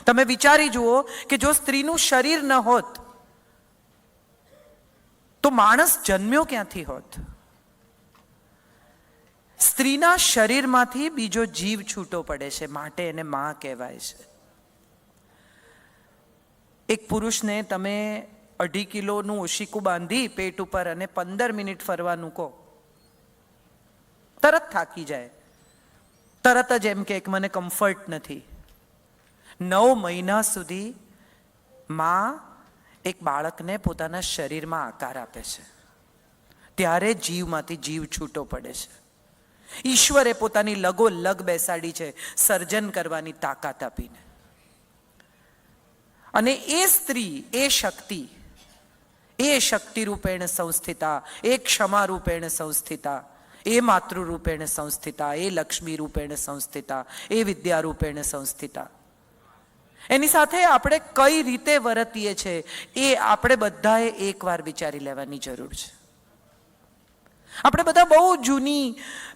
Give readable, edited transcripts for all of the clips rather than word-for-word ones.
તમે વિચારી જુઓ કે જો સ્ત્રીનું શરીર ન હોત તો માણસ જન્મ્યો ક્યાંથી હોત? સ્ત્રીના શરીરમાંથી બીજો જીવ છૂટો પડે છે, માટે એને માં કહેવાય છે. એક પુરુષને તમે 2.5 કિલોનું ઓશિકું બાંધી પેટ ઉપર અને 15 મિનિટ ફરવાનું કહો, તરત થાકી જાય. તરત જ એમ કે મને કમ્ફર્ટ નથી. 9 મહિના સુધી માં એક બાળકને પોતાના શરીરમાં આકાર આપે છે, ત્યારે જીવમાંથી જીવ છૂટો પડે છે. ઈશ્વરે પોતાની લગોલગ બેસાડી છે સર્જન કરવાની તાકાત આપીને. અને એ સ્ત્રી, એ શક્તિ રૂપેણ સંસ્થિતા, એ ક્ષમા રૂપેણ સંસ્થિતા, એ માતૃ રૂપેણ સંસ્થિતા, એ લક્ષ્મી રૂપેણ સંસ્થિતા, એ વિદ્યા રૂપેણ સંસ્થિતા. એની સાથે આપણે કઈ રીતે વર્તીએ છીએ એ આપણે બધાએ એકવાર વિચારી લેવાની જરૂર છે. આપણે બધા બહુ જૂની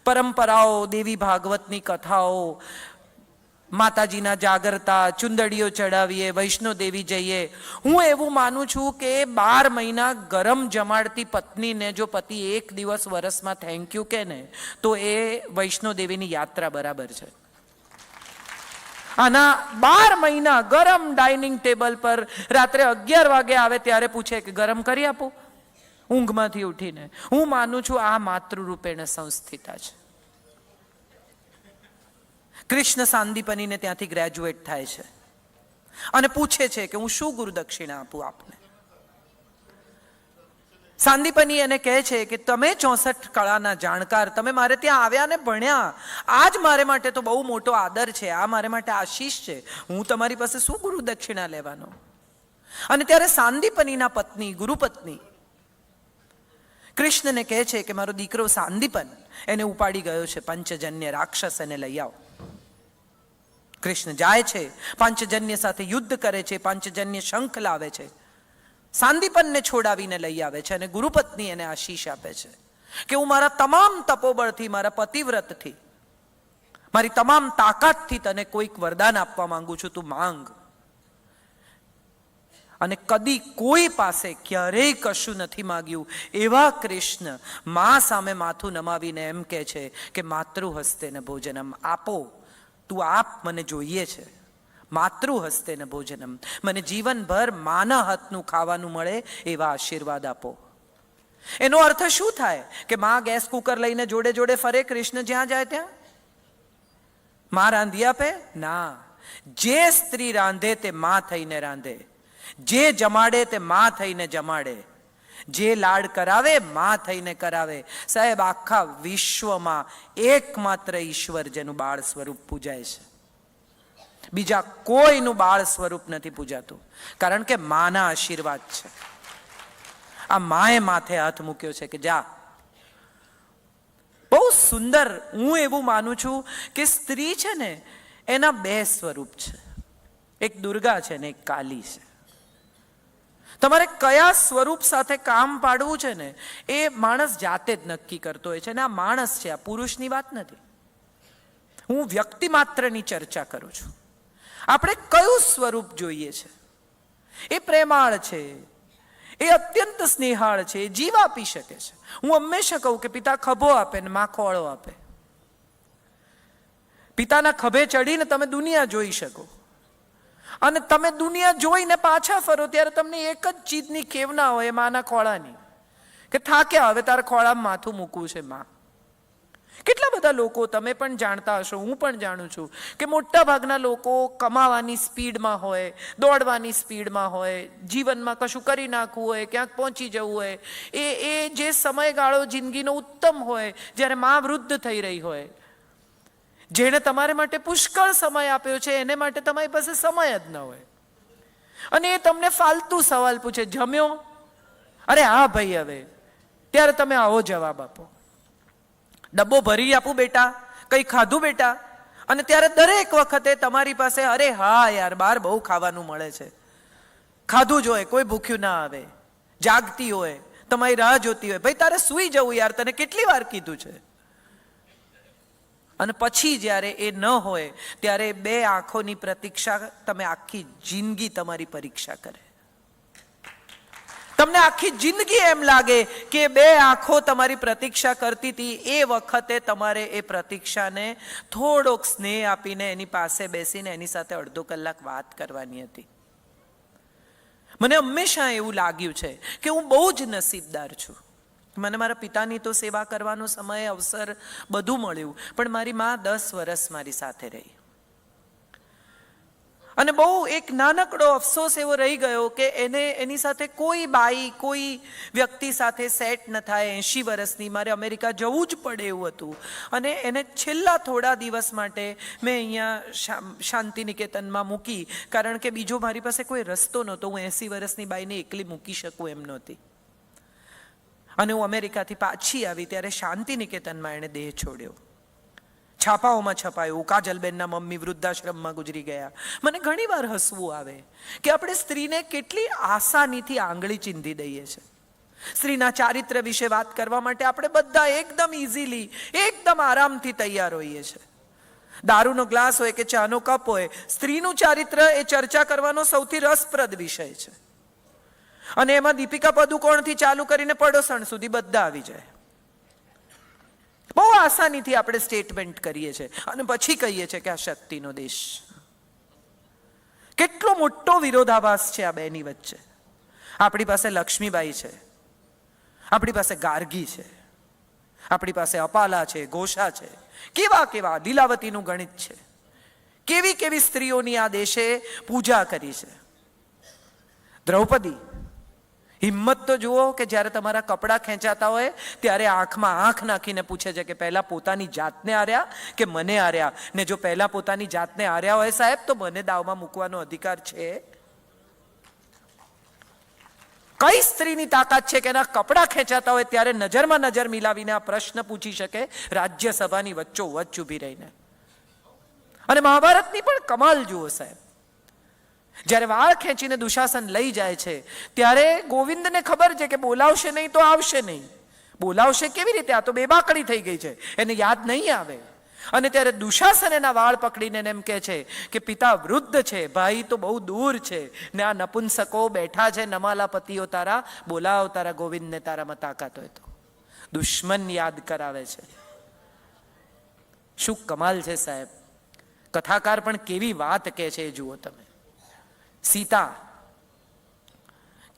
પરંપરાઓ, દેવી ભાગવતની કથાઓ, માતાજીના જાગરતા, ચુંદડીઓ ચડાવીએ, વૈષ્ણો દેવી જઈએ. હું એવું માનું છું કે 12 મહિના ગરમ જમાડતી પત્નીને જો પતિ એક દિવસ વરસમાં થેન્ક યુ કહે ને તો એ વૈષ્ણો દેવીની યાત્રા બરાબર છે. આના 12 મહિના ગરમ ડાઇનિંગ ટેબલ પર રાત્રે 11 વાગે આવે ત્યારે પૂછે કે ગરમ કરી આપો, ઊંઘમાંથી ઉઠીને. હું માનું છું આ માતૃ રૂપેણ સંસ્થિતા છે. કૃષ્ણ સાંદીપનીને ત્યાંથી ગ્રેજ્યુએટ થાય છે અને પૂછે છે કે હું શું ગુરુ દક્ષિણા આપું આપને. સાંદીપની એને કહે છે કે તમે 64 કળાના જાણકાર, તમે મારે ત્યાં આવ્યા ને ભણ્યા, આ જ મારે માટે તો બહુ મોટો આદર છે, આ મારે માટે આશીષ છે. હું તમારી પાસે શું ગુરુ દક્ષિણા લેવાનો? અને ત્યારે સાંદીપનીના પત્ની, ગુરુપત્ની કૃષ્ણને કહે છે કે મારો દીકરો સાંદીપન એને ઉપાડી ગયો છે, પંચજન્ય રાક્ષસ એને લઈ આવો. કૃષ્ણ જાય છે, પાંચજન્ય સાથે યુદ્ધ કરે છે, પાંચજન્ય શંખ લાવે છે, સાંદીપનને છોડાવીને લઈ આવે છે અને ગુરુપત્ની એને આશીષ આપે છે કે હું મારા તમામ તપોબળથી, મારા પતિવ્રતથી, મારી તમામ તાકાતથી તને કોઈક વરદાન આપવા માંગુ છું, તું માંગ. અને કદી કોઈ પાસે ક્યારેય કશું નથી માગ્યું એવા કૃષ્ણ મા સામે માથું નમાવીને એમ કહે છે કે માતૃ હસ્તે ને ભોજનમ આપો, તું આપ, મને જોઈએ છે. માતૃ હસ્તે ને ભોજનમ, મને જીવનભર માના હાથનું ખાવાનું મળે એવા આશીર્વાદ આપો. એનો અર્થ શું થાય કે માં ગેસ કુકર લઈને જોડે જોડે ફરે, કૃષ્ણ જ્યાં જાય ત્યાં? માં રાંધી આપે? ના. જે સ્ત્રી રાંધે તે માં થઈને રાંધે, જે જમાડે તે માં થઈને જમાડે, જે લાડ કરાવે માં થઈને કરાવે. સાહેબ, આખા વિશ્વમાં એકમાત્ર ઈશ્વર જેનું બાળ સ્વરૂપ પૂજાય છે, બીજા કોઈનું બાળ સ્વરૂપ નથી પૂજાતું, કારણ કે માના આશીર્વાદ છે. આ માએ માથે હાથ મૂક્યો છે કે જા. બહુ સુંદર. હું એવું માનું છું કે સ્ત્રી છે ને એના 2 સ્વરૂપ છે, એક દુર્ગા છે ને એક કાલી છે. તમારે કયા સ્વરૂપ સાથે કામ પાડવું છે ને એ માણસ જાતે જ નક્કી કરતો હોય છે. અને આ માણસ છે, આ પુરુષની વાત નથી. હું વ્યક્તિ માત્રની ચર્ચા કરું છું. આપણે કયું સ્વરૂપ જોઈએ છે? એ પ્રેમાળ છે, એ અત્યંત સ્નેહાળ છે, એ જીવ આપી શકે છે. હું હંમેશા કહું કે પિતા ખભો આપે ને માં ખોળો આપે. પિતાના ખભે ચડીને તમે દુનિયા જોઈ શકો, અને તમે દુનિયા જોઈને પાછા ફરો ત્યારે તમને એક જ ચીજની ખેવના હોય, માના ખોળાની, કે થાક્યા, હવે તારા ખોળામાં માથું મૂકવું છે માં. કેટલા બધા લોકો, તમે પણ જાણતા હશો, હું પણ જાણું છું, કે મોટા ભાગના લોકો કમાવાની સ્પીડમાં હોય, દોડવાની સ્પીડમાં હોય, જીવનમાં કશું કરી નાખવું હોય, ક્યાંક પહોંચી જવું હોય, એ જે સમયગાળો જિંદગીનો ઉત્તમ હોય, જ્યારે માં વૃદ્ધ થઈ રહી હોય, જેણે તમારે માટે પુષ્કળ સમય આપ્યો છે એને માટે તમારી પાસે સમય જ ન હોય, અને એ તમને ફાલતુ સવાલ પૂછે, જમ્યો? અરે હા ભાઈ હવે. ત્યારે તમે આવો જવાબ આપો, ડબ્બો ભરી આપું બેટા, કંઈ ખાધું બેટા? અને ત્યારે દરેક વખતે તમારી પાસે અરે હા યાર, બહાર બહુ ખાવાનું મળે છે, ખાધું જ હોય, કોઈ ભૂખ્યું ના આવે, જાગતી હોય, તમારી રાહ જોતી હોય, ભાઈ તારે સૂઈ જવું યાર, તને કેટલી વાર કીધું છે. અને પછી જ્યારે એ ન હોય ત્યારે બે આંખોની પ્રતીક્ષા તમે આખી જિંદગી તમારી પરીક્ષા કરે. તમને આખી જિંદગી એમ લાગે કે બે આંખો તમારી પ્રતીક્ષા કરતી હતી. એ વખતે તમારે એ પ્રતીક્ષાને થોડોક સ્નેહ આપીને એની પાસે બેસીને એની સાથે અડધો કલાક વાત કરવાની હતી. મને હંમેશા એવું લાગ્યું છે કે હું બહુ જ નસીબદાર છું. મને મારા પિતાની તો સેવા કરવાનો સમય, અવસર બધું મળ્યું, પણ મારી મા 10 વર્ષ મારી સાથે રહી. અને બહુ એક નાનકડો અફસોસ એવો રહી ગયો કે એની સાથે કોઈ બાઈ, કોઈ વ્યક્તિ સાથે સેટ ન થાય. 80 વર્ષની, મારે અમેરિકા જવું જ પડે એવું હતું. અને એને છેલ્લા થોડા દિવસ માટે મેં અહીંયા શાંતિ નિકેતનમાં મૂકી, કારણ કે બીજો મારી પાસે કોઈ રસ્તો નહોતો. હું 80 વર્ષની બાઈને એકલી મૂકી શકું એમ નહોતી. અને હું અમેરિકાથી પાછી આવી ત્યારે શાંતિ નિકેતનમાં એણે દેહ છોડ્યો. છાપાઓમાં છપાયું, કાજલબેનના મમ્મી વૃદ્ધાશ્રમમાં ગુજરી ગયા. મને ઘણી વાર હસવું આવે કે આપણે સ્ત્રીને કેટલી આસાનીથી આંગળી ચીંધી દઈએ છીએ. સ્ત્રીના ચારિત્ર વિશે વાત કરવા માટે આપણે બધા એકદમ ઇઝીલી, એકદમ આરામથી તૈયાર હોઈએ છીએ. દારૂનો ગ્લાસ હોય કે ચાનો કપ હોય, સ્ત્રીનું ચારિત્ર એ ચર્ચા કરવાનો સૌથી રસપ્રદ વિષય છે. અને એમાં દીપિકા પદુકોણથી ચાલુ કરીને પડોસણ સુધી બધા આવી જાય. બહુ આસાનીથી આપણે સ્ટેટમેન્ટ કરીએ છીએ અને પછી કહીએ છીએ કે આ શક્તિનો દેશ. કેટલો મોટો વિરોધાભાસ છે આ બેની વચ્ચે. આપણી પાસે લક્ષ્મીબાઈ છે, આપણી પાસે ગાર્ગી છે, આપણી પાસે અપાલા છે, ઘોષા છે, કેવા કેવા લીલાવતીનું ગણિત છે. કેવી કેવી સ્ત્રીઓની આ દેશે પૂજા કરી છે. દ્રૌપદી, હિંમત તો જુઓ કે જ્યારે તમારા કપડાં ખેંચાતા હોય ત્યારે આંખમાં આંખ નાખીને પૂછે છે કે પહેલા પોતાની જાતને આર્યા કે મને આર્યા. ને જો પહેલા પોતાની જાતને આર્યા હોય સાહેબ, તો મને દાવમાં મૂકવાનો અધિકાર છે? કઈ સ્ત્રીની તાકાત છે કે એના કપડાં ખેંચાતા હોય ત્યારે નજરમાં નજર મિલાવીને આ પ્રશ્ન પૂછી શકે, રાજ્યસભાની વચ્ચોવચ્ચ ઊભી રહીને? અને મહાભારતની પણ કમાલ જુઓ સાહેબ. જ્યારે વાળ ખેંચીને દુશાસન લઈ જાય છે ત્યારે ગોવિંદને ખબર છે કે બોલાવશે નહીં તો આવશે નહીં. બોલાવશે કેવી રીતે? આ તો બેબાકડી થઈ ગઈ છે, એને યાદ નહીં આવે. અને ત્યારે દુશાસન એના વાળ પકડીને એમ કહે છે કે પિતા વૃદ્ધ છે, ભાઈ તો બહુ દૂર છે, ને આ નપુંસકો બેઠા છે, નમાલા પતિઓ તારા, બોલાવ તારા ગોવિંદને તારામાં તાકાત હોય તો. દુશ્મન યાદ કરાવે છે. શું કમાલ છે સાહેબ. કથાકાર પણ કેવી વાત કહે છે એ જુઓ તમે. સીતા,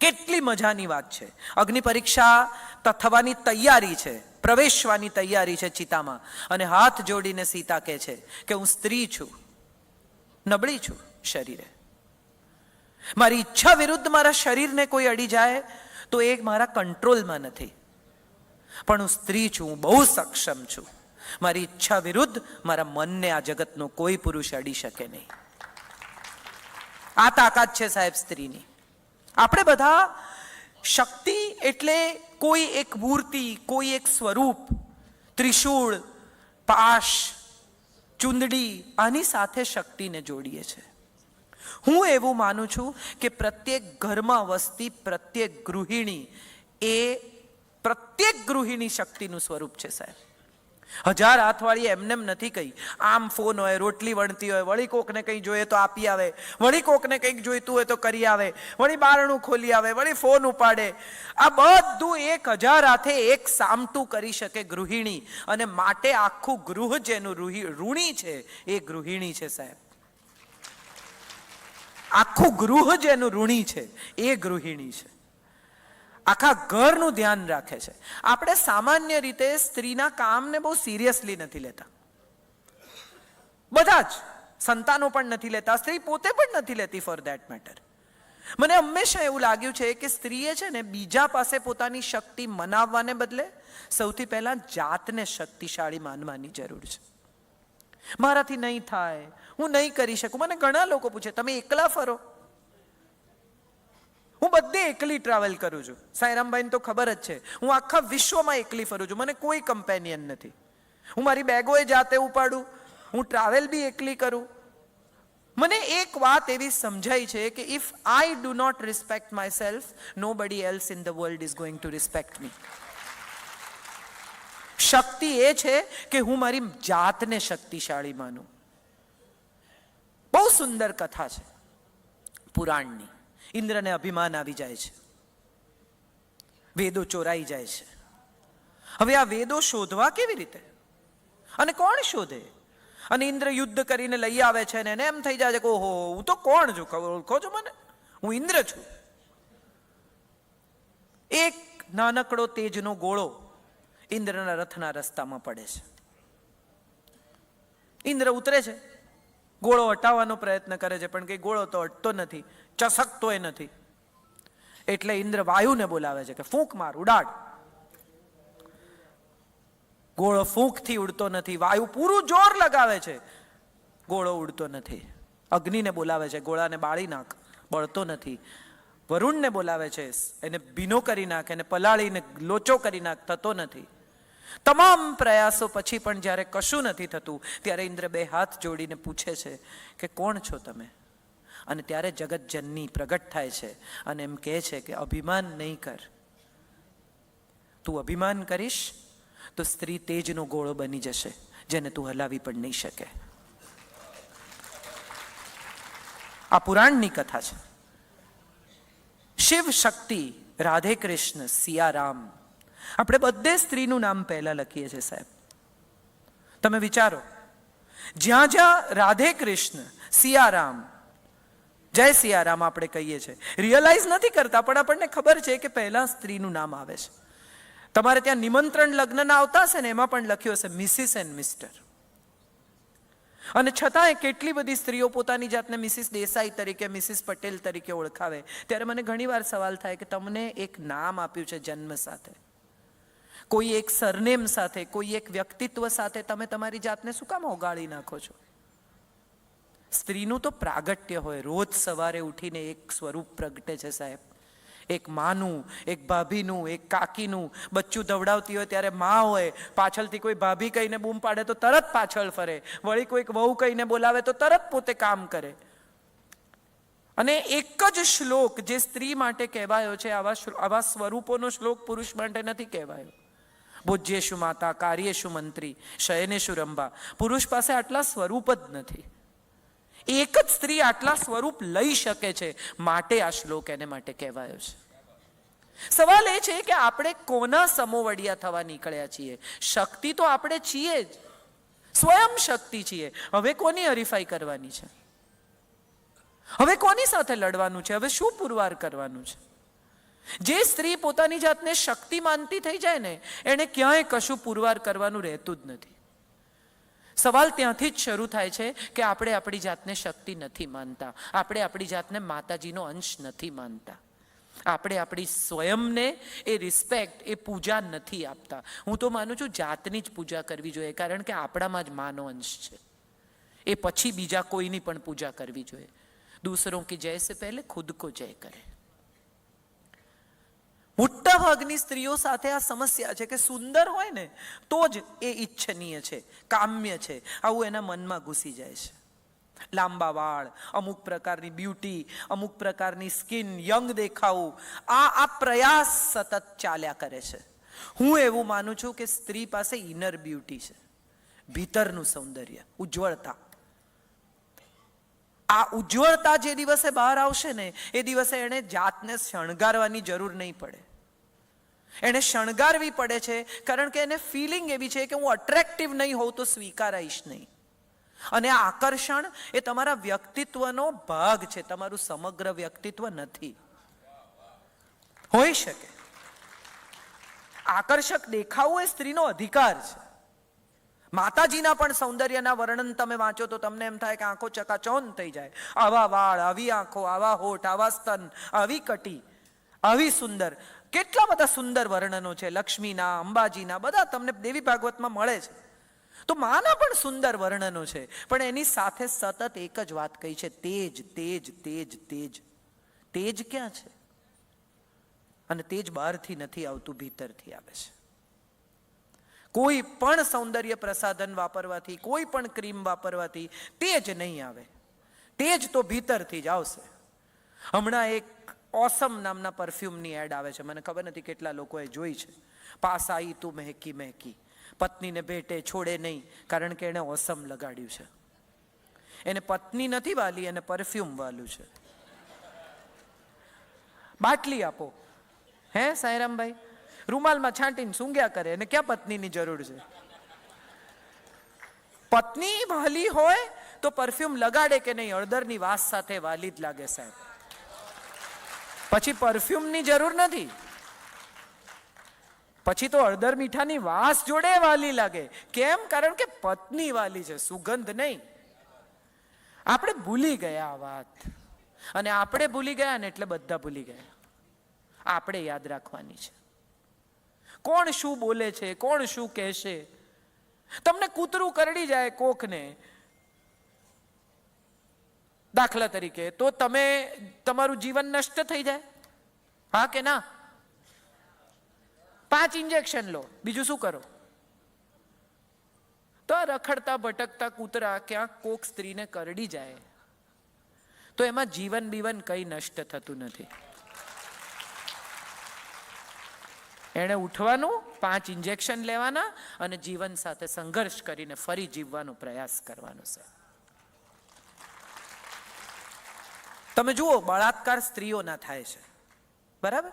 કેટલી મજાની વાત છે. અગ્નિ પરીક્ષા થવાની તૈયારી છે, પ્રવેશવાની તૈયારી છે ચિતામાં, અને હાથ જોડીને સીતા કહે છે કે હું સ્ત્રી છું, નબળી છું શરીરે. મારી ઈચ્છા વિરુદ્ધ મારા શરીરને કોઈ અડી જાય તો એ મારા કંટ્રોલમાં નથી. પણ હું સ્ત્રી છું, હું બહુ સક્ષમ છું. મારી ઈચ્છા વિરુદ્ધ મારા મનને આ જગતનો કોઈ પુરુષ અડી શકે નહીં. આ તાકાત છે સાહેબ સ્ત્રીની. આપણે બધા શક્તિ એટલે કોઈ એક મૂર્તિ, કોઈ એક સ્વરૂપ, ત્રિશૂળ, પાશ, ચુંદડી, આની સાથે શક્તિને જોડીએ છીએ. હું એવું માનું છું કે પ્રત્યેક ઘરમાં વસતી પ્રત્યેક ગૃહિણી શક્તિનું સ્વરૂપ છે સાહેબ. 1000 હાથવાળી એમનેમ નથી કહી. આમ ફોન હોય, રોટલી વણતી હોય, વળી કોકને કંઈ જોઈએ તો આપી આવે, વળી કોકને કંઈક જોઈતું હોય તો કરી આવે, વળી બારણું ખોલી આવે, વળી ફોન ઉપાડે. આ બધું 1000 હાથે એક સામટું કરી શકે ગૃહિણી. અને માટે આખું ગૃહ જેનું ઋણી છે એ ગૃહિણી છે સાહેબ. આખું ગૃહ જેનું ઋણી છે એ ગૃહિણી છે. આખા ઘરનું ધ્યાન રાખે છે. આપણે સામાન્ય રીતે સ્ત્રીના કામને બહુ સિરિયસલી નથી લેતા. બધા જ સંતાનો પણ નથી લેતા, સ્ત્રી પોતે પણ નથી લેતી ફોર ધેટ મેટર. મને હંમેશા એવું લાગ્યું છે કે સ્ત્રીએ છે ને બીજા પાસે પોતાની શક્તિ મનાવવાને બદલે સૌથી પહેલા જાતને શક્તિશાળી માનવાની જરૂર છે. મારાથી નહીં થાય, હું નહીં કરી શકું. મને ઘણા લોકો પૂછે તમે એકલા ફરો? હું બધે એકલી ટ્રાવેલ કરું છું. સાંઈરામભાઈને તો ખબર જ છે, હું આખા વિશ્વમાં એકલી ફરું છું. મને કોઈ કમ્પેનિયન નથી. હું મારી બેગોએ જાતે ઉપાડું, હું ટ્રાવેલ બી એકલી કરું. મને એક વાત એવી સમજાય છે કે if I do not respect myself, nobody else in the world is going to respect me. શક્તિ એ છે કે હું મારી જાતને શક્તિશાળી માનું. બહુ સુંદર કથા છે પુરાણની. ઇન્દ્રને અભિમાન આવી જાય છે, વેદો ચોરાઈ જાય છે. હવે આ વેદો શોધવા કેવી રીતે, અને કોણ શોધે? અને ઇન્દ્ર યુદ્ધ કરીને લઈ આવે છે ને એને એમ થઈ જાય છે કે ઓહો, હું તો કોણ છું, ઓળખો છો મને? હું ઇન્દ્ર છું. એક નાનકડો તેજનો ગોળો ઇન્દ્રના રથના રસ્તામાં પડે છે. ઇન્દ્ર ઉતરે છે, ગોળો હટાવવાનો પ્રયત્ન કરે છે, પણ કઈ ગોળો તો હટતો નથી, ચસકતોય નથી. એટલે ઇન્દ્ર વાયુને બોલાવે છે કે ફૂંક માર, ઉડાડ. ગોળો ફૂંકથી ઉડતો નથી. વાયુ પૂરું જોર લગાવે છે, ગોળો ઉડતો નથી. અગ્નિને બોલાવે છે, ગોળાને બાળી નાખ, બળતો નથી. વરુણને બોલાવે છે, એને ભીનો કરી નાખ, એને પલાળીને લોચો કરી નાખ, થતો નથી. તમામ પ્રયાસો પછી પણ જ્યારે કશું નથી થતું, ત્યારે ઇન્દ્ર બે હાથ જોડીને પૂછે છે કે કોણ છો તમે? અને ત્યારે જગતજનની પ્રગટ થાય છે અને એમ કહે છે કે અભિમાન નહીં કર. તું અભિમાન કરીશ તો સ્ત્રી તેજનો ગોળો બની જશે, જેને તું હલાવી પણ નહીં શકે. આ પુરાણની કથા છે. શિવ શક્તિ, રાધે કૃષ્ણ, સિયારામ. આપણે બધે સ્ત્રીનું નામ પહેલા લખીએ છીએ સાહેબ. તમે વિચારો, જ્યાં જ્યાં રાધે કૃષ્ણ, સિયારામ, જય સિયારામ આપણે કહીએ છીએ, રિયલાઇઝ નથી કરતા, પણ આપણને ખબર છે કે પહેલા સ્ત્રીનું નામ આવે છે. તમારે ત્યાં નિમંત્રણ લગ્નના આવતા હશે ને, એમાં પણ લખ્યું હશે મિસિસ એન્ડ મિસ્ટર. અને છતાંય કેટલી બધી સ્ત્રીઓ પોતાની જાતને મિસિસ દેસાઈ તરીકે, મિસિસ પટેલ તરીકે ઓળખાવે. ત્યારે મને ઘણીવાર સવાલ થાય કે તમને એક નામ આપ્યું છે જન્મ સાથે, કોઈ એક સરનેમ સાથે, કોઈ એક વ્યક્તિત્વ સાથે તમે તમારી જાતને શું કામ ઓગાળી નાખો છો? સ્ત્રીનું તો પ્રાગટ્ય હોય. રોજ સવારે ઉઠીને એક સ્વરૂપ પ્રગટે છે સાહેબ. એક માનું, એક ભાભીનું, એક કાકીનું. બચ્ચું દવડાવતી હોય ત્યારે માં હોય, પાછળથી કોઈ ભાભી કહીને બૂમ પાડે તો તરત પાછળ ફરે, વળી કોઈક વહુ કહીને બોલાવે તો તરત પોતે કામ કરે. અને એક જ શ્લોક જે સ્ત્રી માટે કહેવાયો છે, આવા સ્વરૂપોનો શ્લોક પુરુષ માટે નથી કહેવાયો. ભોજ્યેશુ માતા, કાર્યેશુ મંત્રી, શયનેશુ રંભા. પુરુષ પાસે આટલા સ્વરૂપ જ નથી. એક જ સ્ત્રી આટલા સ્વરૂપ લઈ શકે છે, માટે આ શ્લોક એને માટે કહેવાયો છે. સવાલ એ છે કે આપણે કોના સમોવડિયા થવા નીકળ્યા છીએ? શક્તિ તો આપણે છીએ જ, સ્વયં શક્તિ છીએ. હવે કોની હરીફાઈ કરવાની છે? હવે કોની સાથે લડવાનું છે? હવે શું પુરવાર કરવાનું છે? જે સ્ત્રી પોતાની જાતને શક્તિ માનતી થઈ જાય ને, એને ક્યાંય કશું પુરવાર કરવાનું રહેતું જ નથી. સવાલ ત્યાંથી જ શરૂ થાય છે કે આપણે આપણી જાતને શક્તિ નથી માનતા, આપણે આપણી જાતને માતાજીનો અંશ નથી માનતા, આપણે આપણી સ્વયંને એ રિસ્પેક્ટ, એ પૂજા નથી આપતા. હું તો માનું છું જાતની જ પૂજા કરવી જોઈએ, કારણ કે આપણામાં જ માનો અંશ છે. એ પછી બીજા કોઈની પણ પૂજા કરવી જોઈએ. દૂસરોं की जय से पहले खुद को जय करे. મોટા ભાગની સ્ત્રીઓ સાથે આ સમસ્યા છે કે સુંદર હોય ને તો જ એ ઈચ્છનીય છે, કામ્ય છે, આવું એના મનમાં ઘૂસી જાય છે. લાંબા વાળ, અમુક પ્રકારની બ્યુટી, અમુક પ્રકારની સ્કિન, યંગ દેખાવું, આ પ્રયાસ સતત ચાલ્યા કરે છે. હું એવું માનું છું કે સ્ત્રી પાસે ઇનર બ્યુટી છે, ભીતરનું સૌંદર્ય, ઉજ્જવળતા. આ ઉજ્જવળતા જે દિવસે બહાર આવશે ને, એ દિવસે એને જાતને શણગારવાની જરૂર નહીં પડે. એને શણગારવી પડે છે કારણ કે એને ફિલિંગ એવી છે કે હું અટ્રેક્ટિવ નહીં હોઉં તો સ્વીકારાઈશ નહીં. અને આ આકર્ષણ એ તમારા વ્યક્તિત્વનો ભાગ છે, તમારું સમગ્ર વ્યક્તિત્વ નથી. હોઈ શકે આકર્ષક દેખાવું એ સ્ત્રીનો અધિકાર છે. માતાજીના પણ સૌંદર્યના વર્ણન તમે વાંચો તો તમને એમ થાય કે આંખો ચકાચૌંધ થઈ જાય. આવા વાળ, આવી આંખો, આવા હોઠ, આવા સ્તન, આવી કટી, આવી સુંદર. કેટલા બધા સુંદર વર્ણનો છે લક્ષ્મીના, અંબાજીના, બધા તમને દેવી ભાગવતમાં મળે છે. તો માના પણ સુંદર વર્ણનો છે, પણ એની સાથે સતત એક જ વાત કહી છે, તેજ, તેજ, તેજ, તેજ. તેજ ક્યાં છે? અને તેજ બહારથી નથી આવતું, ભીતરથી આવે છે. કોઈ પણ સૌંદર્ય પ્રસાધન વાપરવાથી, કોઈ પણ ક્રીમ વાપરવાથી તેજ નહીં આવે. તેજ તો ભીતરથી જ આવશે. હમણાં એક ઓસમ નામના પરફ્યુમની એડ આવે છે, મને ખબર નથી કેટલા લોકોએ જોઈ છે. પાસ આઈ તું મહેકી મહેકી. પત્નીને ભેટે છોડે નહીં, કારણ કે એણે ઓસમ લગાડ્યું છે. એને પત્ની નથી વાલી, એને પરફ્યુમ વાલું છે. બાટલી આપો, હે સાંઈરામભાઈ, રૂમાલમાં છાંટીને સૂંઘ્યા કરે, એને ક્યાં પત્નીની જરૂર છે? પત્ની વાલી હોય તો પરફ્યુમ લગાડે કે નહીં? હળદરની વાસ સાથે વાલી જ લાગે સાહેબ. પછી પરફ્યુમની જરૂર નથી, પછી તો હળદર મીઠાની વાસ જોડે વાલી લાગે. કેમ? કારણ કે પત્ની વાલી છે, સુગંધ નહીં. આપણે ભૂલી ગયા આ વાત, અને આપણે ભૂલી ગયા ને એટલે બધા ભૂલી ગયા. આપણે યાદ રાખવાની છે. કોણ શું બોલે છે, કોણ શું કહેશે. તમને કૂતરું કરડી જાય કોકને, દાખલા તરીકે, તો તમે તમારું જીવન નષ્ટ થઈ જાય? હા કે ના? 5 ઇન્જેક્શન લો, બીજું શું કરો? તો રખડતા ભટકતા કૂતરા ક્યાંક કોક સ્ત્રીને કરડી જાય તો એમાં જીવન બીવન કઈ નષ્ટ થતું નથી. એને ઉઠવાનું, 5 ઇન્જેક્શન લેવાના અને જીવન સાથે સંઘર્ષ કરીને ફરી જીવવાનો પ્રયાસ કરવાનો છે. તમે જુઓ, બળાત્કાર સ્ત્રીઓના થાય છે, બરાબર?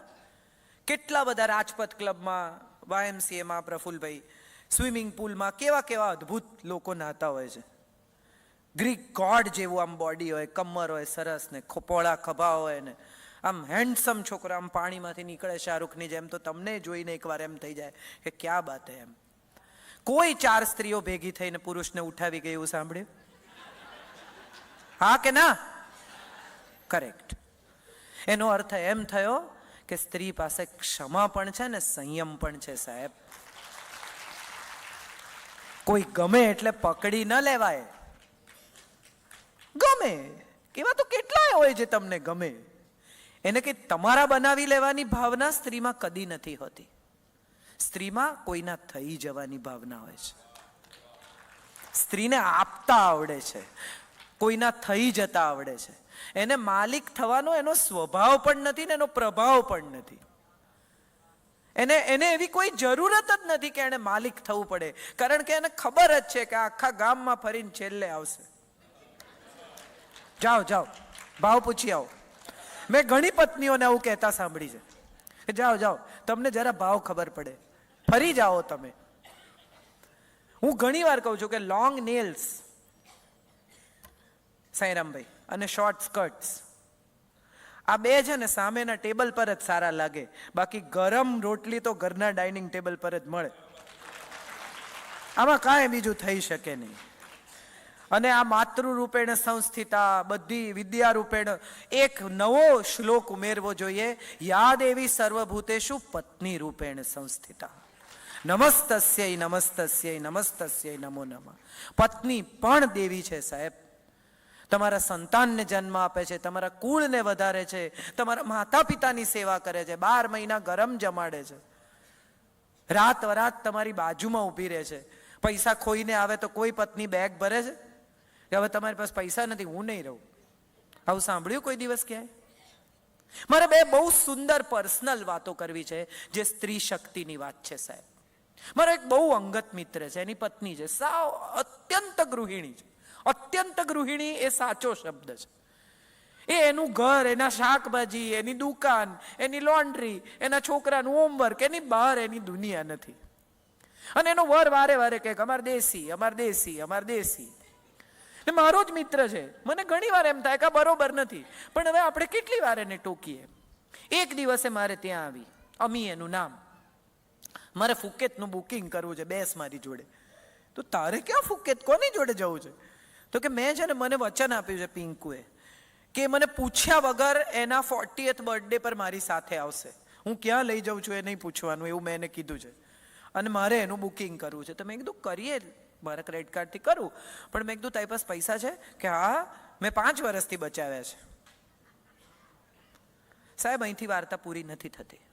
કેટલા બધા રાજપથ ક્લબમાં, YMCAમાં, પ્રફુલભાઈ સ્વિમિંગ પુલમાં કેવા કેવા અદ્ભુત લોકો નહાતા હોય છે. ગ્રીક ગોડ જેવું આમ બોડી હોય, કમર હોય સરસ ને, પોળા ખભા હોય ને, આમ હેન્ડસમ છોકરા આમ પાણીમાંથી નીકળે શાહરૂખની જેમ, તો તમને જોઈને એકવાર એમ થઈ જાય કે ક્યાં બાત હે. એમ કોઈ 4 સ્ત્રીઓ ભેગી થઈને પુરુષને ઉઠાવી ગઈ એવું સાંભળ્યું? હા કે ના? કરેક્ટ. એનો અર્થ એમ થયો કે સ્ત્રી પાસે ક્ષમા પણ છે ને સંયમ પણ છે સાહેબ. કોઈ ગમે એટલે પકડી ન લેવાય. ગમે એવા તો કેટલાય હોય જે તમને ગમે, એને કે તમારા બનાવી લેવાની ભાવના સ્ત્રીમાં કદી નથી હોતી. સ્ત્રીમાં કોઈના થઈ જવાની ભાવના હોય છે. સ્ત્રીને આપતા આવડે છે, કોઈના થઈ જતા આવડે છે. એને માલિક થવાનો એનો સ્વભાવ પણ નથી ને એનો પ્રભાવ પણ નથી. એને એવી કોઈ જરૂરત જ નથી કે એને માલિક થવું પડે, કારણ કે એને ખબર જ છે કે આખા ગામમાં ફરીને છેલ્લે આવશે. જાઓ જાઓ, ભાવ પૂછી આવો. મેં ઘણી પત્નીઓને આવું કહેતા સાંભળી છે કે જાઓ જાઓ, તમને જરા ભાવ ખબર પડે, ફરી જાઓ તમે. હું ઘણી વાર કહું છું કે લોંગ નેલ્સ સાંઈરામભાઈ અને શોર્ટ સ્કર્ટ્સ, આ બે છે ને સામેના ટેબલ પર જ સારા લાગે, બાકી ગરમ રોટલી તો ઘરના ડાઇનિંગ ટેબલ પર જ મળે. આમાં કાંઈ બીજું થઈ શકે નહીં. અને આ માતૃરૂપેણ સંસ્થિતા, બધી વિદ્યા રૂપેણ એક નવો શ્લોક ઉમેરવો જોઈએ. યા દેવી સર્વભૂતેષુ પત્ની રૂપેણ સંસ્થિતા, નમસ્તસ્યૈ નમસ્તસ્યૈ નમસ્તસ્યૈ નમો નમઃ. પત્ની પણ દેવી છે સાહેબ. તમારા સંતાનને જન્મ આપે છે, તમારા કુળને વધારે છે, તમારા માતા પિતાની સેવા કરે છે, 12 મહિના ગરમ જમાડે છે, રાત વરાત તમારી બાજુમાં ઊભી રહે છે. પૈસા ખોઈને આવે તો કોઈ પત્ની બેગ ભરે છે કે હવે તમારી પાસે પૈસા નથી, હું નહીં રહું? આવું સાંભળ્યું કોઈ દિવસ ક્યાંય? મારે 2 બહુ સુંદર પર્સનલ વાતો કરવી છે જે સ્ત્રી શક્તિની વાત છે સાહેબ. મારો એક બહુ અંગત મિત્ર છે, એની પત્ની છે, સાવ અત્યંત ગૃહિણી છે. અત્યંત ગૃહિણી એ સાચો શબ્દ છે. એ એનું ઘર, એના શાકભાજી, એની દુકાન, એની લોન્ડ્રી, એના છોકરાનું હોમવર્ક, એની બહાર એની દુનિયા નથી. અને એનો વર વારે વારે કહે અમાર દેશી, અમાર દેશી, અમાર દેશી. ને મારો જ મિત્ર છે. મને ઘણી વાર એમ થાય કે બરોબર નથી, પણ હવે આપણે કેટલી વાર એને ટોકીએ. એક દિવસે મારે ત્યાં આવી, અમી એનું નામ. મારે ફુકેતનું બુકિંગ કરવું છે, બેસ મારી જોડે. તો તારે ક્યાં ફુકેત, કોની જોડે જવું છે? તો કે મેં છે ને, મને વચન આપ્યું છે પિંકુએ કે મને પૂછ્યા વગર એના 40th બર્થડે પર મારી સાથે આવશે. હું ક્યાં લઈ જાઉં છું એ નહીં પૂછવાનું, એવું મેં એને કીધું છે. અને મારે એનું બુકિંગ કરવું છે. તો મેં કીધું કરીએ, મારા ક્રેડિટ કાર્ડથી કરું. પણ મેં કીધું તારી પાસે પૈસા છે? કે હા, મેં 5 વર્ષથી બચાવ્યા છે. સાહેબ અહીંથી વાર્તા પૂરી નથી થતી.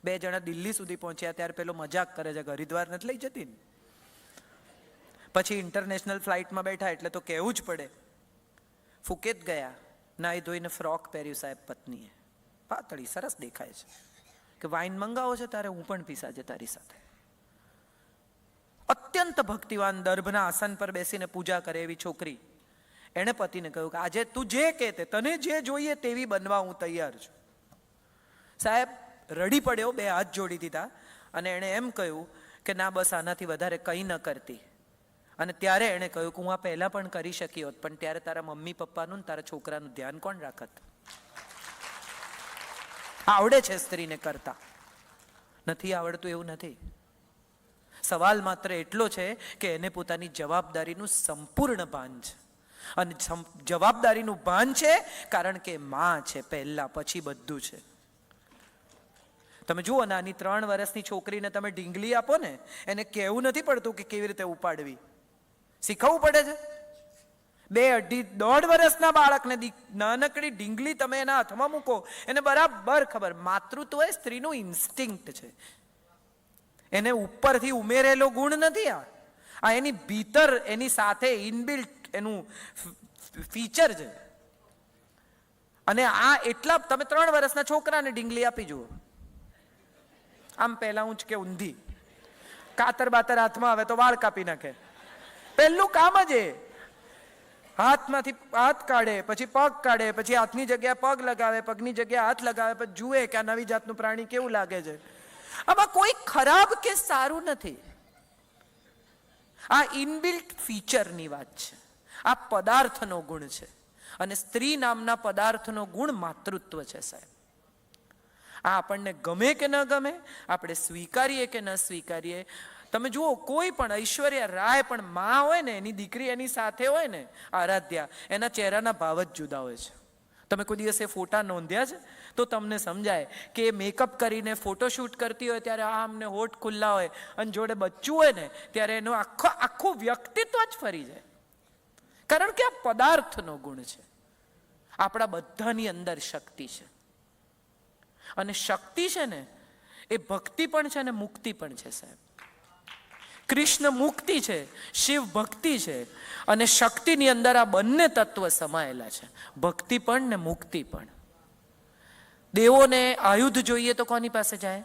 2 જણા દિલ્હી સુધી પહોંચ્યા ત્યારે પેલો મજાક કરે છે કે હરિદ્વાર નથી લઈ જતી ને. પછી ઇન્ટરનેશનલ ફ્લાઇટમાં બેઠા એટલે તો કહેવું જ પડે. ફુકેત ગયા, નાઈ ધોઈને ફ્રોક પહેર્યું સાહેબ પત્નીએ, પાતળી સરસ દેખાય છે. કે વાઇન મંગાવો છે તારે, હું પણ પીસા છે તારી સાથે. અત્યંત ભક્તિવાન, દર્ભના આસન પર બેસીને પૂજા કરે એવી છોકરી, એણે પતિને કહ્યું કે આજે તું જે કહે તે, તને જે જોઈએ તેવી બનવા હું તૈયાર છું. સાહેબ રડી પડ્યો, બે હાથ જોડી દીધા અને એણે એમ કહ્યું કે ના બસ આનાથી વધારે કંઈ ન કરતી. અને ત્યારે એણે કહ્યું કે હું આ પહેલાં પણ કરી શકી હોત, પણ ત્યારે તારા મમ્મી પપ્પાનું ને તારા છોકરાનું ધ્યાન કોણ રાખત? આવડે છે સ્ત્રીને કરતા, નથી આવડતું એવું નથી. સવાલ માત્ર એટલો છે કે એને પોતાની જવાબદારીનું સંપૂર્ણ ભાન છે. અને જવાબદારીનું ભાન છે કારણ કે માં છે પહેલા, પછી બધું છે. તમે જુઓ, નાની 3 વર્ષની છોકરીને તમે ઢીંગલી આપો ને, એને કહેવું નથી પડતું કે કેવી રીતે ઉપાડવી, શીખવવું પડે છે. 2, 2.5, 1.5 વર્ષના બાળકને નાનકડી ઢીંગલી તમે એના હાથમાં મૂકો, એને બરાબર ખબર. માતૃત્વ એ સ્ત્રીનું ઇન્સ્ટિંક્ટ છે, એને ઉપરથી ઉમેરેલો ગુણ નથી. આ એની ભીતર, એની સાથે ઇનબિલ્ટ એનું ફીચર છે. અને આ એટલા, તમે 3 વર્ષના છોકરાને ઢીંગલી આપી જુઓ, આમ પહેલા ઊંચ કે ઊંધી, કાતર બાતર હાથમાં આવે તો વાળ કાપી નાખે. પહેલું કામ જ એ, હાથમાંથી હાથ કાઢે, પછી પગ કાઢે, પછી હાથની જગ્યાએ પગ લગાવે, પગની જગ્યાએ હાથ લગાવે, પછી જુએ કે આ નવી જાતનું પ્રાણી કેવું લાગે છે. આમાં કોઈ ખરાબ કે સારું નથી, આ ઇનબિલ્ટ ફીચરની વાત છે, આ પદાર્થનો ગુણ છે. અને સ્ત્રી નામના પદાર્થનો ગુણ માતૃત્વ છે સાહેબ. આ આપણને ગમે કે ન ગમે, આપણે સ્વીકારીએ કે ન સ્વીકારીએ. તમે જુઓ, કોઈ પણ ઐશ્વર્યા રાય પણ માં હોય ને, એની દીકરી એની સાથે હોય ને, આરાધ્યા, એના ચહેરાના ભાવ જ જુદા હોય છે. તમે કોઈ દિવસે ફોટા નોંધ્યા છે તો તમને સમજાય કે મેકઅપ કરીને ફોટોશૂટ કરતી હોય ત્યારે આમને હોઠ ખુલ્લા હોય, અને જોડે બચ્ચું હોય ને ત્યારે એનું આખું વ્યક્તિત્વ જ ફરી જાય. કારણ કે આ પદાર્થનો ગુણ છે. આપણા બધાની અંદર શક્તિ છે, અને શક્તિ છે ને એ ભક્તિ પણ છે અને મુક્તિ પણ છે સાહેબ. કૃષ્ણ મુક્તિ છે, શિવ ભક્તિ છે, અને શક્તિની અંદર આ બંને તત્વ સમાયેલા છે, ભક્તિ પણ ને મુક્તિ પણ. દેવોને આયુધ જોઈએ તો કોની પાસે જાય?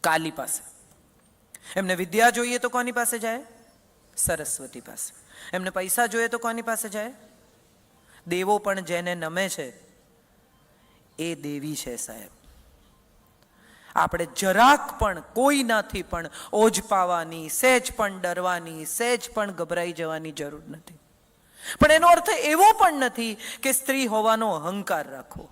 કાલી પાસે. એમને વિદ્યા જોઈએ તો કોની પાસે જાય? સરસ્વતી પાસે. એમને પૈસા જોઈએ તો કોની પાસે જાય? દેવો પણ જેને નમે છે એ દેવી છે સાહેબ. આપણે જરાક પણ કોઈનાથી પણ ઓજ પાવાની, સહેજ પણ ડરવાની, સહેજ પણ ગભરાઈ જવાની જરૂર નથી. પણ એનો અર્થ એવો પણ નથી કે સ્ત્રી હોવાનો અહંકાર રાખવો.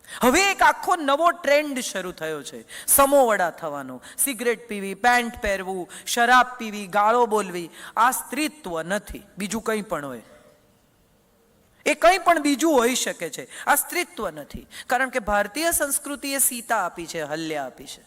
હવે એક આખો નવો ટ્રેન્ડ શરૂ થયો છે, સમોવડા થવાનો. સિગરેટ પીવી, પેન્ટ પહેરવું, શરાબ પીવી, ગાળો બોલવી, આ સ્ત્રીત્વ નથી. બીજું કંઈ પણ હોય, એ કંઈ પણ બીજું હોઈ શકે છે, આ સ્ત્રીત્વ નથી. કારણ કે ભારતીય સંસ્કૃતિએ સીતા આપી છે, હલ્યા આપી છે.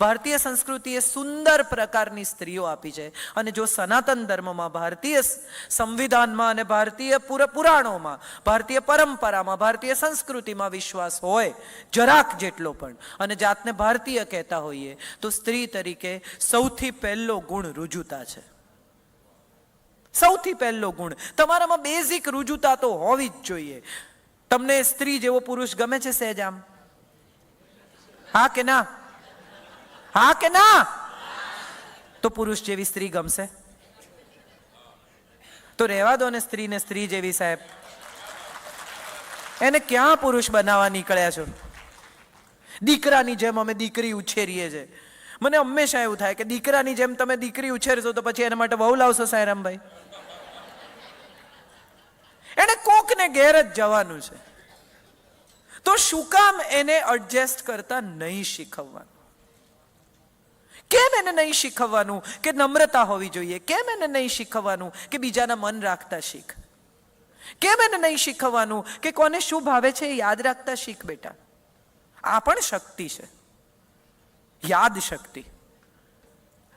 ભારતીય સંસ્કૃતિએ સુંદર પ્રકારની સ્ત્રીઓ આપી છે. અને જો સનાતન ધર્મમાં, ભારતીય સંવિધાનમાં અને ભારતીય પુરાણોમાં, ભારતીય પરંપરામાં, ભારતીય સંસ્કૃતિમાં વિશ્વાસ હોય જરાક જેટલો પણ, અને જાતને ભારતીય કહેતા હોઈએ, તો સ્ત્રી તરીકે સૌથી પહેલો ગુણ રુજુતા છે. સૌથી પહેલો ગુણ તમારામાં બેઝિક રુજુતા તો હોવી જ જોઈએ. તમને સ્ત્રી જેવો પુરુષ ગમે છે સહેજ આમ? હા કે ના? હા કે ના? તો પુરુષ જેવી સ્ત્રી ગમશે? તો રહેવા દો ને સ્ત્રીને સ્ત્રી જેવી સાહેબ. એને ક્યાં પુરુષ બનાવવા નીકળ્યા છો? દીકરાની જેમ અમે દીકરી ઉછેરીએ છે. મને હંમેશા એવું થાય કે દીકરાની જેમ તમે દીકરી ઉછેરશો તો પછી એના માટે વહુ લાવશો સાયરામભાઈ? એને કોકને ઘેર જ જવાનું છે, તો શું કામ એને એડજસ્ટ કરતા નહીં શીખવવાનું? કેમ એને નહીં શીખવવાનું કે નમ્રતા હોવી જોઈએ? કેમ એને નહીં શીખવવાનું કે બીજાના મન રાખતા શીખ? કેમ એને નહીં શીખવવાનું કે કોને શું ભાવે છે એ યાદ રાખતા શીખ? બેટા, આ પણ શક્તિ છે, યાદ શક્તિ.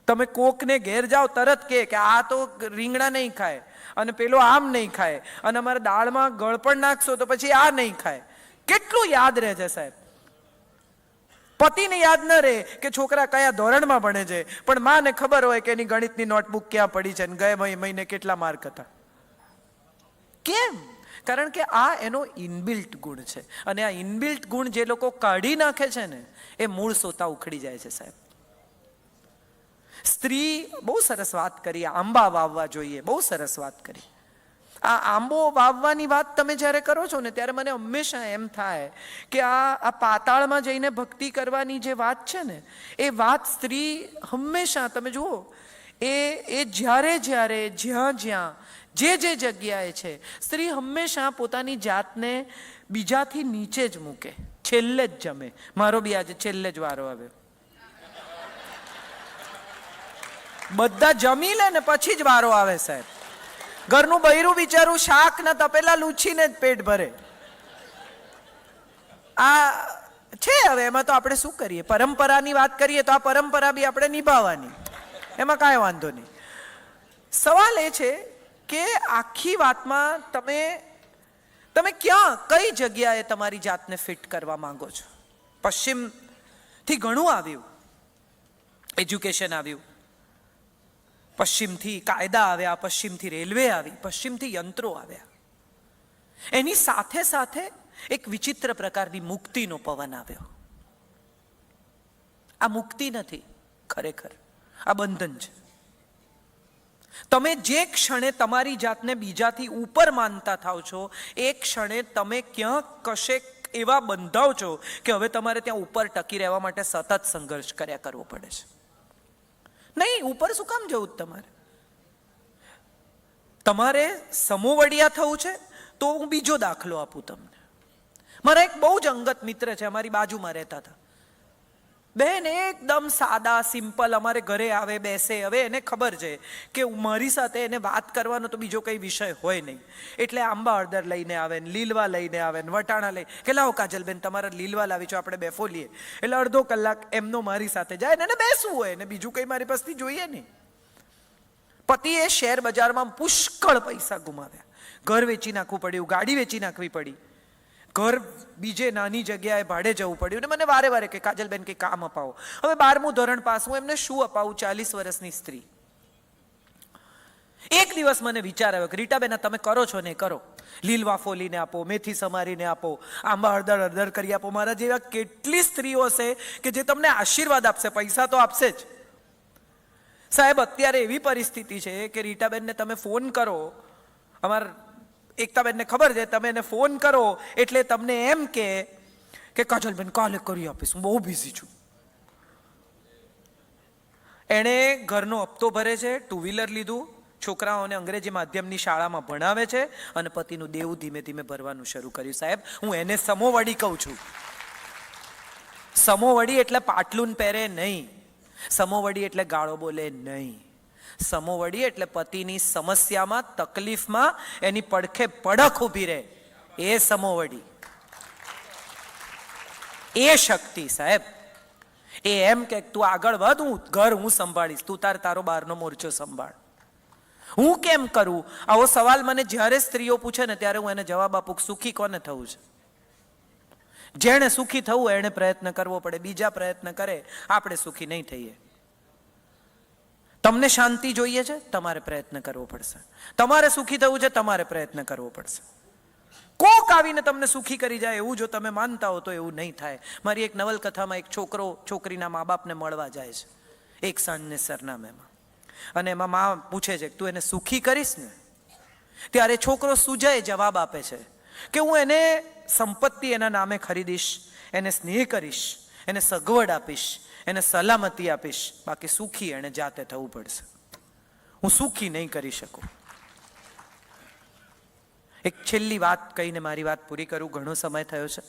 તમે કોકને ઘેર જાઓ તરત કે આ તો રીંગણા નહીં ખાય, અને પેલો આમ નહીં ખાય, અને અમારે દાળમાં ગળપણ નાખશો તો પછી આ નહીં ખાય. કેટલું યાદ રહે છે સાહેબ? પતિને યાદ ન રહે કે છોકરા કયા ધોરણમાં ભણે છે, પણ માને ખબર હોય કે એની ગણિતની નોટબુક ક્યાં પડી છે, અને ગયા મહિને કેટલા માર્ક હતા. કેમ? કારણ કે આ એનો ઇનબિલ્ટ ગુણ છે. અને આ ઇનબિલ્ટ ગુણ જે લોકો કાઢી નાખે છે ને, એ મૂળ સોતા ઉખડી જાય છે સાહેબ. સ્ત્રી, બહુ સરસ વાત કરી, આંબા વાવવા જોઈએ, બહુ સરસ વાત કરી. આ આંબો વાવવાની વાત તમે જ્યારે કરો છો ને ત્યારે મને હંમેશા એમ થાય કે આ પાતાળમાં જઈને ભક્તિ કરવાની જે વાત છે ને, એ વાત સ્ત્રી હંમેશા, તમે જુઓ, એ જ્યારે જ્યારે જ્યાં જ્યાં જે જગ્યાએ છે, સ્ત્રી હંમેશા પોતાની જાતને બીજાથી નીચે જ મૂકે, છેલ્લે જ જમે. મારો બી આજે છેલ્લે જ વારો આવ્યો. બધા જમી લે ને પછી જ વારો આવે સાહેબ. ઘરનું બૈરું બિચારું શાક ના તપેલા લૂછીને જ પેટ ભરે. આ છે, હવે એમાં તો આપણે શું કરીએ? પરંપરાની વાત કરીએ તો આ પરંપરા બી આપણે નિભાવવાની, એમાં કાંઈ વાંધો નહીં. સવાલ એ છે કે આખી વાતમાં તમે ક્યાં, કઈ જગ્યાએ તમારી જાતને ફિટ કરવા માંગો છો? પશ્ચિમથી ઘણું આવ્યું, એજ્યુકેશન આવ્યું, પશ્ચિમથી કાયદા આવ્યા, પશ્ચિમથી રેલવે આવી, પશ્ચિમથી યંત્રો આવ્યા. એની સાથે સાથે એક વિચિત્ર પ્રકારની મુક્તિનો પવન આવ્યો. આ મુક્તિ નથી ખરેખર, આ બંધન છે. તમે જે ક્ષણે તમારી જાતને બીજાથી ઉપર માનતા થાવ છો, એ ક્ષણે તમે ક્યાંક કશેક એવા બંધાવ છો કે હવે તમારે ત્યાં ઉપર ટકી રહેવા માટે સતત સંઘર્ષ કર્યા કરવો પડે છે. નહીં, ઉપર શું કામ જવું? તમારે સમોવડિયા થવું છે તો હું બીજો દાખલો આપું તમને. મારા એક બહુ જ અંગત મિત્ર છે, અમારી બાજુમાં રહેતા હતા. બેન એકદમ સાદા સિમ્પલ, અમારે ઘરે આવે, બેસે. હવે એને ખબર છે કે મારી સાથે એને વાત કરવાનો તો બીજો કઈ વિષય હોય નહીં, એટલે આંબા હળદર લઈને આવે ને, લીલવા લઈને આવે ને, વટાણા લઈ કે લાવો કાજલબેન તમારા લીલવા લાવી છો, આપણે બેફોલીએ. એટલે અડધો કલાક એમનો મારી સાથે જાય ને, એને બેસવું હોય ને, બીજું કઈ મારી પાસેથી જોઈએ નહીં. પતિએ શેર બજારમાં પુષ્કળ પૈસા ગુમાવ્યા, ઘર વેચી નાખવું પડ્યું, ગાડી વેચી નાખવી પડી, ઘર બીજે નાની જગ્યાએ ભાડે જવું પડ્યું. ને મને વારે વારે કે કાજલબેન કે કામ અપાવો. હવે 12મું ધોરણ પાસ, હું એમને શું અપાવું? 40 વર્ષની સ્ત્રી. એક દિવસ મને વિચાર આવ્યો કે રીટાબેન તમે કરો છો ને, કરો. લીલવા ફોલીને આપો, મેથી સમારીને આપો, આંબા હળદર હળદર કરી આપો. મારા જેવા કેટલી સ્ત્રીઓ છે કે જે તમને આશીર્વાદ આપશે, પૈસા તો આપશે જ. સાહેબ, અત્યારે એવી પરિસ્થિતિ છે કે રીટાબેનને તમે ફોન કરો, અમારા એકતાબેનને ખબર છે, તમે એને ફોન કરો એટલે તમને એમ કે કાજલબેન કાલે કરી આપીશ, હું બહુ બિઝી છું. એણે ઘરનો હપ્તો ભરે છે, 2 વ્હીલર લીધું, છોકરાઓને અંગ્રેજી માધ્યમની શાળામાં ભણાવે છે અને પતિનું દેવું ધીમે ધીમે ભરવાનું શરૂ કર્યું. સાહેબ, હું એને સમોવડી કહું છું. સમોવડી એટલે પાટલુન પહેરે નહીં, સમોવડી એટલે ગાળો બોલે નહીં, સમોવડી એટલે પતિની સમસ્યામાં, તકલીફમાં એની પડખે પડખ ઊભી રહે, એ સમોવડી. એ શક્તિ સાહેબ. એ એમ કે તું આગળ વધ, હું ઘર હું સંભાળીશ, તું તારો બહારનો મોરચો સંભાળ. હું કેમ કરું? આવો સવાલ મને જ્યારે સ્ત્રીઓ પૂછે ને ત્યારે હું એને જવાબ આપું, સુખી કોને થવું છે? જેણે સુખી થવું એને પ્રયત્ન કરવો પડે, બીજા પ્રયત્ન કરે આપણે સુખી નહીં થઈએ. તમને શાંતિ જોઈએ છે, તમારે પ્રયત્ન કરવો પડશે. તમારે સુખી થવું છે, તમારે પ્રયત્ન કરવો પડશે. કોક આવીને તમને સુખી કરી જાય એવું જો તમે માનતા હો તો એવું નહીં થાય. મારી એક નવલકથામાં એક છોકરો છોકરીના મા બાપને મળવા જાય છે એક સાંજને સરનામેમાં, અને એમાં મા પૂછે છે તું એને સુખી કરીશ ને? ત્યારે છોકરો સુજાએ જવાબ આપે છે કે હું એને સંપત્તિ એના નામે ખરીદીશ, એને સ્નેહ કરીશ, એને સગવડ આપીશ, એને સલામતી આપીશ, બાકી સુખી એને જાતે થવું પડશે. હું સુખી નહીં કરી શકું. એક છેલ્લી વાત કહીને મારી વાત પૂરી કરું, ઘણો સમય થયો છે.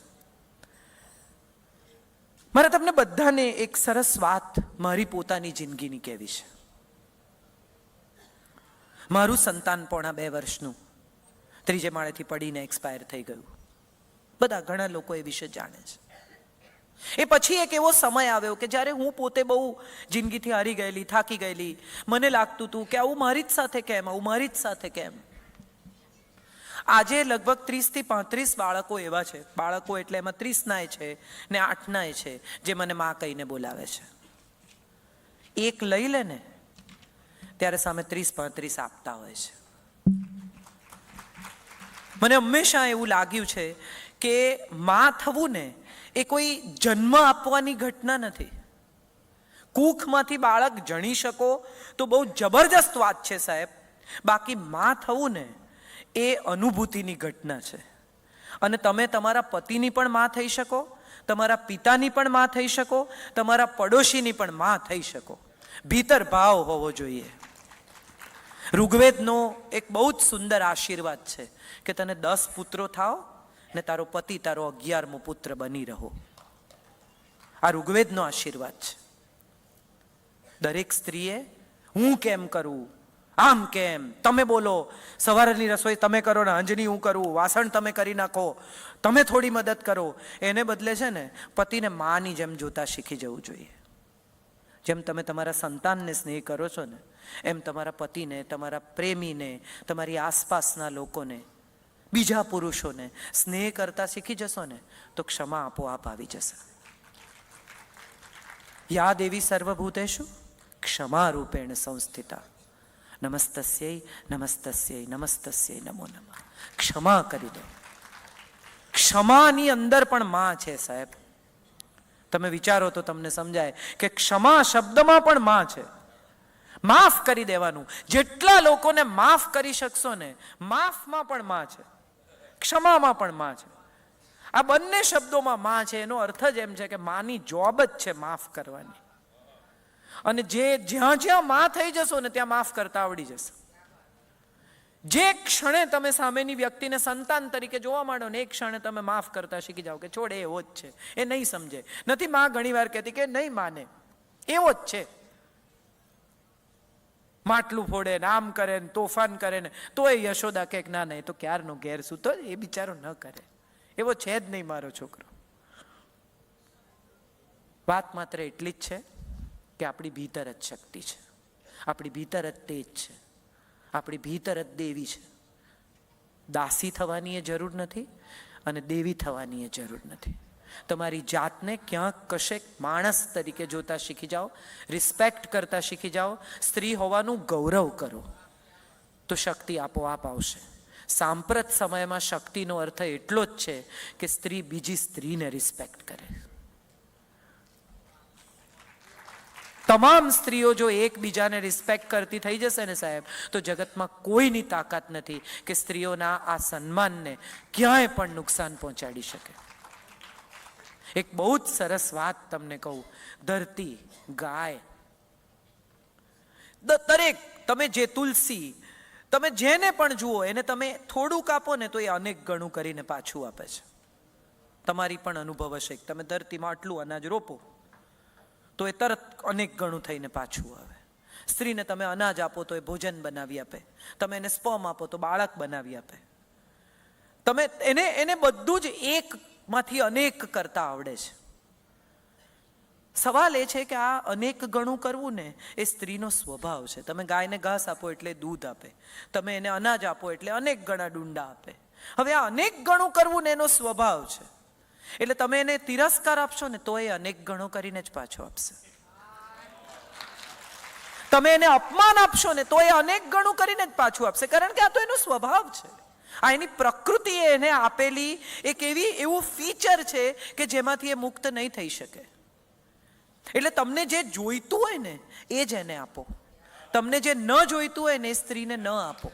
મારે તમને બધાને એક સરસ વાત મારી પોતાની જિંદગીની કહેવી છે. મારું સંતાન 2.5 વર્ષનું 3જે માળેથી પડીને એક્સપાયર થઈ ગયું. બધા ઘણા લોકો એ વિશે જાણે છે. એ પછી એક એવો સમય આવ્યો કે જ્યારે હું પોતે બહુ જિંદગીથી હારી ગયેલી, થાકી ગયેલી. મને લાગતું હતું કે આવું મારી જ સાથે કેમ, આવું મારી જ સાથે કેમ. આજે લગભગ 30 થી 35 બાળકો એવા છે, બાળકો એટલે એમાં 30 નાય છે ને 8 નાય છે, જે મને માં કહીને બોલાવે છે. એક લઈ લે ને ત્યારે સામે 30-35 આપતા હોય છે. મને હંમેશા એવું લાગ્યું છે કે માં થવું ને એ કોઈ જન્મ આપવાની ઘટના નથી, કૂખમાંથી બાળક જણી શકો તો બહુ જબરજસ્ત વાત છે સાહેબ. બાકી માં થવું ને એ અનુભૂતિની ઘટના છે. અને તમે તમારા પતિની પણ માં થઈ શકો, તમારા પિતાની પણ માં થઈ શકો, તમારા પડોશીની પણ માં થઈ શકો. ભીતર ભાવ હોવો જોઈએ. ઋગ્વેદનો એક બહુ જ સુંદર આશીર્વાદ છે કે તને 10 પુત્રો થાવ ને તારો પતિ તારો 11મો પુત્ર બની રહો. આ ઋગ્વેદનો આશીર્વાદ છે. દરેક સ્ત્રીએ હું કેમ કરું, આમ કેમ, તમે બોલો, સવારની રસોઈ તમે કરો ને અંજની હું કરું, વાસણ તમે કરી નાખો, તમે થોડી મદદ કરો, એને બદલે છે ને પતિને માની જેમ જોતા શીખી જવું જોઈએ. જેમ તમે તમારા સંતાનને સ્નેહ કરો છો ને એમ તમારા પતિને, તમારા પ્રેમીને, તમારી આસપાસના લોકોને, બીજા પુરુષોને સ્નેહ કરતા શીખી જશો ને તો ક્ષમા આપોઆપ આવી જશે. યા દેવી સર્વભૂતેષુ ક્ષમા રૂપેણ સંસ્થિતા નમસ્તસ્યૈ નમસ્તસ્યૈ નમસ્તસ્યૈ નમો નમઃ. ક્ષમા કરી દો. ક્ષમાની અંદર પણ માં છે સાહેબ. તમે વિચારો તો તમને સમજાય કે ક્ષમા શબ્દમાં પણ માં છે. માફ કરી દેવાનું. જેટલા લોકોને માફ કરી શકશો ને, માફમાં પણ માં છે, ક્ષમામાં પણ માં છે. આ બંને શબ્દોમાં માં છે. એનો અર્થ જ એમ છે કે માની જોબ જ છે માફ કરવાની. અને જ્યાં જ્યાં માં થઈ જશો ને ત્યાં માફ કરતા આવડી જશે. જે ક્ષણે તમે સામેની વ્યક્તિને સંતાન તરીકે જોવા માંડો ને એ ક્ષણે તમે માફ કરતા શીખી જાઓ કે છોડ એવો જ છે, એ નહીં સમજે. નથી માં ઘણી વાર કહેતી કે નહીં માને, એવો જ છે, માટલું ફોડે ને આમ કરે ને તોફાન કરે ને તો એ યશોદા કે ના ના એ તો ક્યારનો ઘેર સૂતો, એ બિચારો ન કરે, એવો છે જ નહીં મારો છોકરો. વાત માત્ર એટલી જ છે કે આપણી ભીતર જ શક્તિ છે, આપણી ભીતર જ તેજ છે, આપણી ભીતર જ દેવી છે. દાસી થવાની એ જરૂર નથી અને દેવી થવાની એ જરૂર નથી. તમારી જાતને ક્યાંક કશેક માણસ તરીકે જોતા શીખી જાઓ, રિસ્પેક્ટ કરતા શીખી જાઓ, સ્ત્રી હોવાનું ગૌરવ કરો તો શક્તિ આપોઆપ આવશે. સાંપ્રત સમયમાં શક્તિનો અર્થ એટલો જ છે કે સ્ત્રી બીજી સ્ત્રીને રિસ્પેક્ટ કરે. તમામ સ્ત્રીઓ જો એકબીજાને રિસ્પેક્ટ કરતી થઈ જશે ને સાહેબ તો જગતમાં કોઈની તાકાત નથી કે સ્ત્રીઓના આ સન્માનને ક્યાંય પણ નુકસાન પહોંચાડી શકે. એક બહુ જ સરસ વાત તમને કહું. ધરતી, ગાય, દરેક, તમે જે તુલસી, તમે જેને પણ જુઓ એને તમે થોડુંક આપો ને તો એ અનેક ગણું કરીને પાછું આપે છે. તમારી પણ અનુભવ હશે કે તમે ધરતીમાં આટલું અનાજ રોપો તો એ તરત અનેક ગણું થઈને પાછું આવે. સ્ત્રીને તમે અનાજ આપો તો એ ભોજન બનાવી આપે, તમે એને સ્પર્મ આપો તો બાળક બનાવી આપે. તમે એને બધું જ એકમાંથી અનેક કરતા આવડે છે. સવાલ એ છે કે આ અનેક ગણું કરવું ને એ સ્ત્રીનો સ્વભાવ છે. તમે ગાયને ઘાસ આપો એટલે દૂધ આપે, તમે એને અનાજ આપો એટલે અનેક ગણા ડુંડા આપે. હવે આ અનેક ગણું કરવું ને એનો સ્વભાવ છે. એટલે તમે એને તિરસ્કાર આપશો ને તો એ અનેક ગણો કરીને જ પાછો આપશે. તમે એને અપમાન આપશો ને તો એ અનેક ગણું કરીને જ પાછું આપશે, કારણ કે આ તો એનો સ્વભાવ છે. આ એની પ્રકૃતિ એને આપેલી એક એવું ફીચર છે કે જેમાંથી એ મુક્ત નહીં થઈ શકે. એટલે તમને જે જોઈતું હોય ને એ જ એને આપો, તમને જે ન જોઈતું હોય ને એ સ્ત્રીને ન આપો.